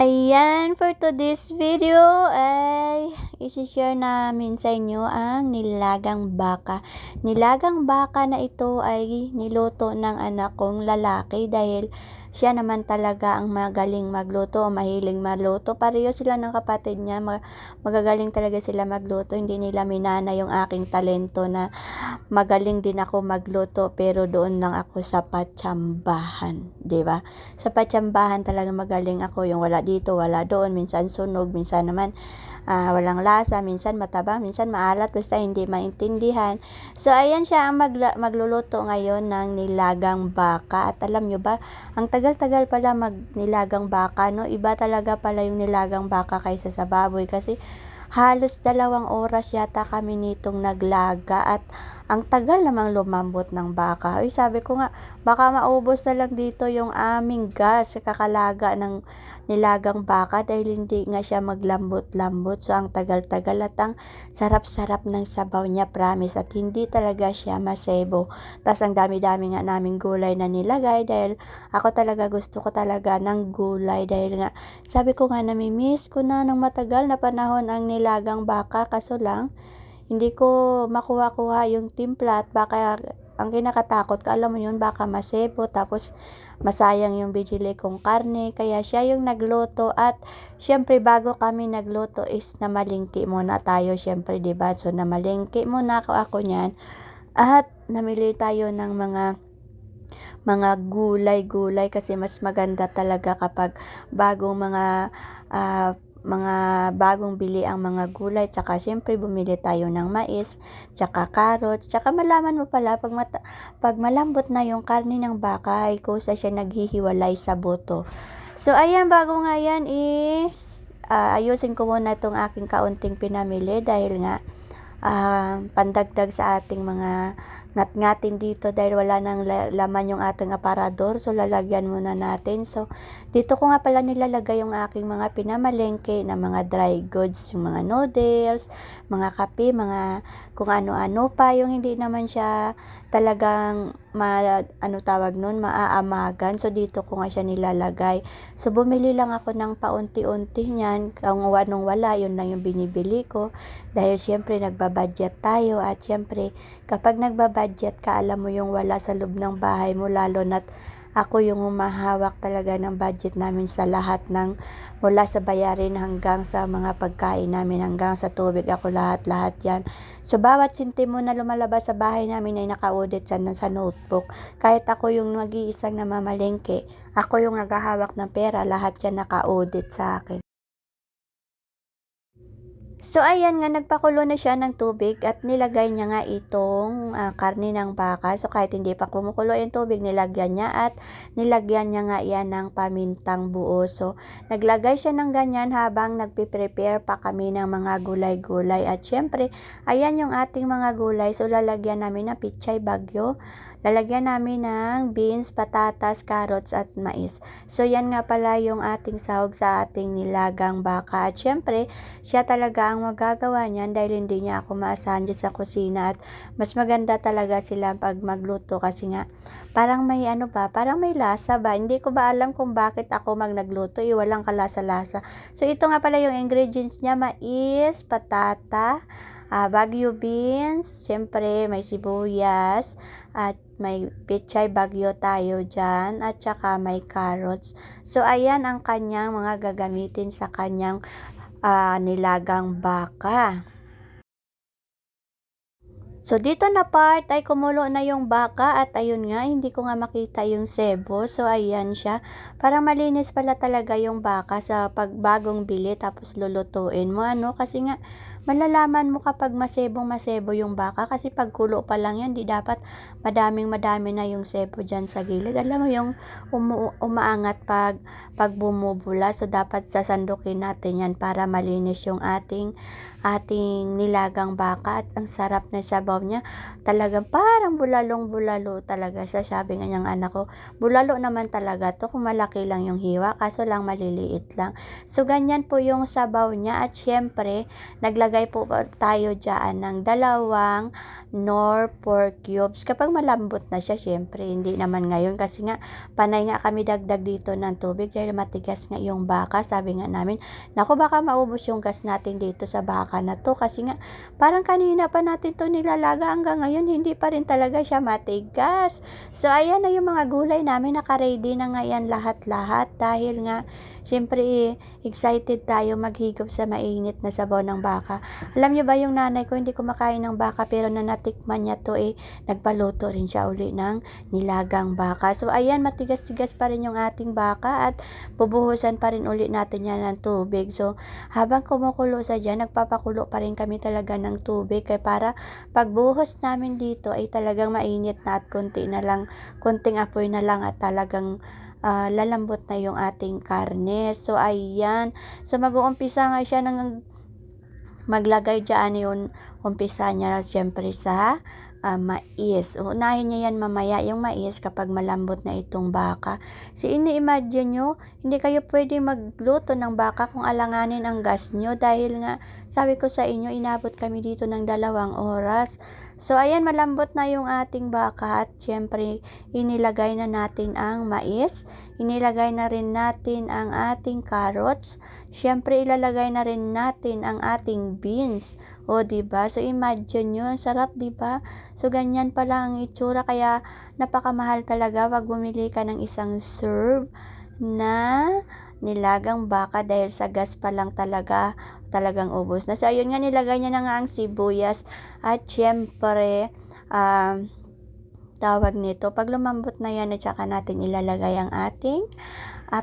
Ayan, for today's video ay isi-share namin sa inyo ang nilagang baka. Nilagang baka na ito ay niluto ng anak kong lalaki dahil siya naman talaga ang magaling magluto o mahilig magluto. Pareho sila ng kapatid niya, magagaling talaga sila magluto. Hindi nila minana yung aking talento na magaling din ako magluto pero doon lang ako sa patsambahan, 'di ba? Sa patsambahan talaga magaling ako, yung wala dito, wala doon, minsan sunog, minsan naman walang lasa, minsan mataba, minsan maalat, basta hindi maintindihan. So ayan siya ang magluluto ngayon ng nilagang baka. At alam nyo ba, ang tagal-tagal pala magnilagang baka, no? Iba talaga pala yung nilagang baka kaysa sa baboy kasi halos 2 oras yata kami nitong naglaga at ang tagal namang lumambot ng baka. Uy, sabi ko nga, baka maubos na lang dito yung aming gas sa kakalaga ng nilagang baka dahil hindi nga siya maglambot-lambot. So, ang tagal-tagal at ang sarap-sarap ng sabaw niya, promise. At hindi talaga siya masebo. Tapos, ang dami-dami nga naming gulay na nilagay dahil ako talaga gusto ko talaga ng gulay dahil nga sabi ko nga namimiss ko na ng matagal na panahon ang nilagang baka kaso lang hindi ko makuha-kuha yung timpla at baka ang kinakatakot ko, alam mo yun, baka masebo tapos masayang yung binili kong karne. Kaya siya yung nagluto at syempre bago kami nagluto is namalingki muna tayo syempre, diba? So namalingki muna ako niyan at namili tayo ng mga gulay-gulay kasi mas maganda talaga kapag bagong mga bagong bili ang mga gulay, tsaka syempre bumili tayo ng mais, tsaka carrots, tsaka malaman mo pala pag malambot na yung karne ng baka ay kusa siya naghihiwalay sa buto. So ayan, bago nga yan is ayusin ko muna itong aking kaunting pinamili dahil nga pandagdag sa ating mga ngat-ngatin dito dahil wala nang laman yung ating aparador. So lalagyan muna natin. So dito ko nga pala nilalagay yung aking mga pinamalengke na mga dry goods, yung mga noodles, mga kape, mga kung ano-ano pa, yung hindi naman siya talagang maaamagan. So dito ko nga siya nilalagay. So bumili lang ako ng paunti-unti niyan. Kung anong wala, yun lang yung binibili ko. Dahil syempre nagbabudget tayo at syempre kapag nagbabudget ka, alam mo yung wala sa loob ng bahay mo, lalo na't ako yung humahawak talaga ng budget namin sa lahat ng mula sa bayarin hanggang sa mga pagkain namin, hanggang sa tubig, ako lahat yan. So bawat sintimo na lumalabas sa bahay namin ay naka-audit sa notebook. Kahit ako yung mag-iisang namamalengke, ako yung naghahawak ng pera, lahat yan naka-audit sa akin. So ayan nga, nagpakulo na siya ng tubig at nilagay niya nga itong karne ng baka. So kahit hindi pa kumukulo yung tubig, nilagyan niya at nilagyan niya nga yan ng pamintang buo. So naglagay siya ng ganyan habang nagpe-prepare pa kami ng mga gulay-gulay. At syempre, ayan yung ating mga gulay. So lalagyan namin ng pichay bagyo. Lalagyan namin ng beans, patatas, carrots at mais. So yan nga pala yung ating sahog sa ating nilagang baka. At syempre, siya talaga ang magagawa niyan dahil hindi niya ako maasahan dyan sa kusina at mas maganda talaga sila pag magluto kasi nga parang may parang may lasa ba, hindi ko ba alam kung bakit ako nagluto, walang kalasa-lasa. So ito nga pala yung ingredients niya: mais, patata, bagyo beans, syempre may sibuyas at may pechay bagyo tayo dyan at saka may carrots. So ayan ang kanyang mga gagamitin sa kanyang nilagang baka. So dito na part ay kumulo na yung baka at ayun nga, hindi ko nga makita yung sebo. So ayan siya, parang malinis pala talaga yung baka sa pagbagong bili tapos lulutuin mo, kasi nga malalaman mo kapag masebo yung baka kasi pag kulo pa lang yan, di dapat madami na yung sebo dyan sa gilid. Alam mo yung umaangat pag bumubula, so dapat sasandukin natin yan para malinis yung ating nilagang baka at ang sarap na sabaw niya. Talagang parang bulalong-bulalo talaga siya. Sabi nga niyang anak ko, bulalo naman talaga to kung malaki lang yung hiwa, kaso lang maliliit lang. So ganyan po yung sabaw niya at syempre naglagay maglagay po tayo dyan ng 2 nor pork cubes. Kapag malambot na siya, syempre, hindi naman ngayon kasi nga, panay nga kami dagdag dito ng tubig dahil matigas nga yung baka. Sabi nga namin, naku, baka maubos yung gas natin dito sa baka na to kasi nga, parang kanina pa natin to nilalaga hanggang ngayon, hindi pa rin talaga siya matigas. So, ayan na yung mga gulay namin, naka-ready na nga yan lahat-lahat dahil nga, syempre, excited tayo maghigop sa mainit na sabaw ng baka. Alam nyo ba yung nanay ko hindi kumakain ng baka pero na natikman niya to nagpaluto rin siya uli ng nilagang baka. So ayan, matigas-tigas pa rin yung ating baka at bubuhusan pa rin uli natin yan ng tubig. So habang kumukulo sa dyan, nagpapakulo pa rin kami talaga ng tubig kaya para pagbuhos namin dito ay talagang mainit na at konting apoy na lang at talagang lalambot na yung ating karne. So ayan, so mag-uumpisa nga siya ng maglagay dyan yung umpisa niya syempre sa mais. Unahin niya yan mamaya yung mais kapag malambot na itong baka. So ini-imagine nyo, hindi kayo pwede magluto ng baka kung alanganin ang gas nyo dahil nga sabi ko sa inyo, inabot kami dito ng 2 oras. So ayan, malambot na yung ating baka at syempre inilagay na natin ang mais. Inilagay na rin natin ang ating carrots. Syempre ilalagay na rin natin ang ating beans. O diba? So imagine nyo, ang sarap diba? So ganyan pala ang itsura kaya napakamahal talaga wag bumili ka ng isang serve na nilagang baka dahil sa gas pa lang talagang ubos na. So ayun nga, nilagay niya na nga ang sibuyas at syempre tawag nito, pag lumambot na yan at saka natin ilalagay ang ating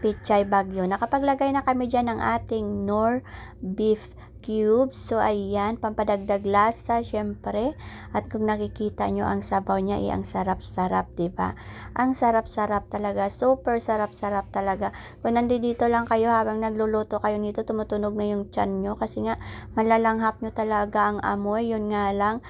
pechay bagyo. Nakapaglagay na kami dyan ng ating nor beef cubes. So ayan, pampadagdag lasa syempre. At kung nakikita nyo ang sabaw niya, ang sarap-sarap, diba? Ang sarap-sarap talaga, super sarap-sarap talaga. Kung nandito lang kayo habang nagluluto kayo nito, tumutunog na yung tiyan nyo kasi nga malalanghap nyo talaga ang amoy. Yun nga lang,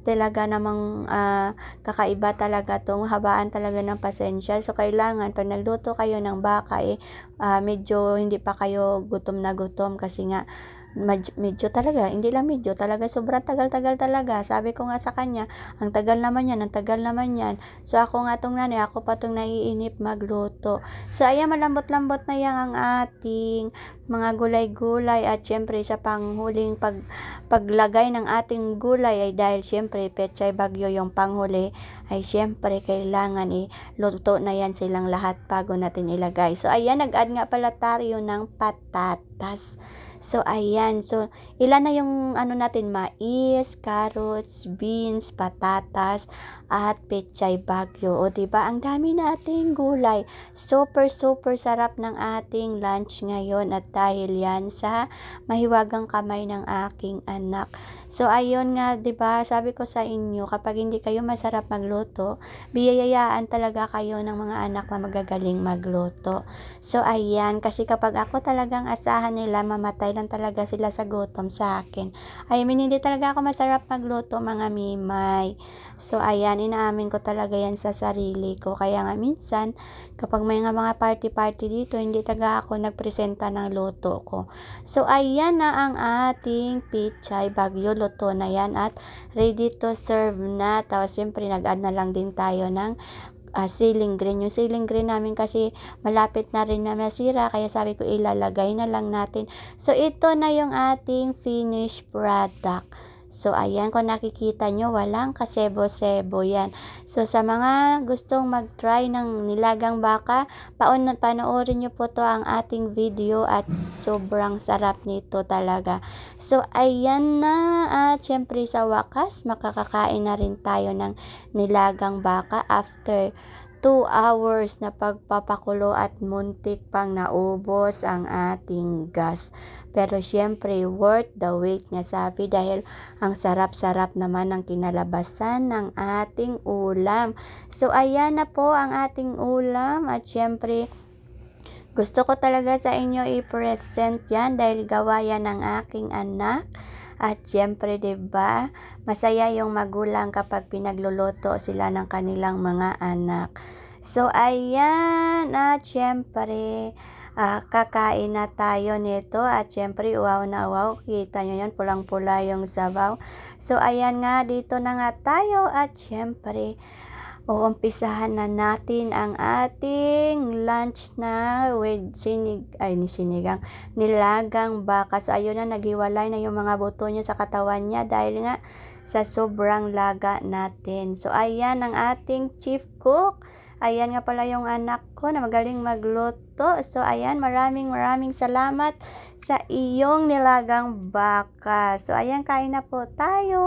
talaga namang kakaiba talaga tong habaan talaga ng pasensya. So kailangan pag nagluto kayo ng baka medyo hindi pa kayo gutom na gutom kasi nga medyo talaga, hindi lang medyo, talaga sobrang tagal-tagal talaga. Sabi ko nga sa kanya, ang tagal naman yan. So ako nga tong nanay, ako pa tong naiinip magluto. So ayan, malambot-lambot na yan ang ating mga gulay-gulay at syempre sa panghuling paglagay ng ating gulay ay dahil syempre pechay bagyo yung panghuli ay syempre kailangan luto na yan silang lahat bago natin ilagay. So ayan, nag-add nga pala tayo ng patatas. So ayan, so ilan na yung natin, mais, carrots, beans, patatas at pechay bagyo. O diba, ang dami nating gulay. Super sarap ng ating lunch ngayon at dahil yan sa mahiwagang kamay ng aking anak. So ayun nga, 'di ba? Sabi ko sa inyo, kapag hindi kayo masarap magluto, biyayaan talaga kayo ng mga anak na magagaling magluto. So ayan, kasi kapag ako talagang asahan nila, mamatay lang talaga sila sa gutom sa akin. I mean, hindi talaga ako masarap magluto, mga mimay. So ayan, inaamin ko talaga yan sa sarili ko. Kaya nga minsan, kapag may mga party dito, hindi talaga ako nagpresenta ng luto ko. So ayan na ang ating pechay bagyo, luto na yan at ready to serve na. Tapos syempre nag-add na lang din tayo ng ceiling green. Yung ceiling green namin kasi malapit na rin na masira kaya sabi ko ilalagay na lang natin. So ito na yung ating finished product. So ayan, kung nakikita nyo, walang kasebo-sebo yan. So sa mga gustong mag-try ng nilagang baka, panoorin nyo po to ang ating video at sobrang sarap nito talaga. So ayan na, at syempre sa wakas, makakakain na rin tayo ng nilagang baka after 2 hours na pagpapakulo at muntik pang naubos ang ating gas. Pero syempre worth the wait nga sabi dahil ang sarap-sarap naman ng kinalabasan ng ating ulam. So ayan na po ang ating ulam at syempre gusto ko talaga sa inyo i-present yan dahil gawa yan ng aking anak. At syempre, 'di ba, masaya yung magulang kapag pinagluluto sila ng kanilang mga anak. So ayan, at syempre kakain na tayo nito at syempre uwaw na uwaw. Kita nyo yan, pulang-pula yung sabaw. So ayan nga, dito na nga tayo at syempre uumpisahan na natin ang ating lunch na with nilagang baka. So ayun na, naghiwalay na yung mga buto niya sa katawan niya dahil nga sa sobrang laga natin. So ayan ang ating chief cook. Ayan nga pala yung anak ko na magaling magluto. So ayan, maraming salamat sa iyong nilagang baka. So ayan, kain na po tayo.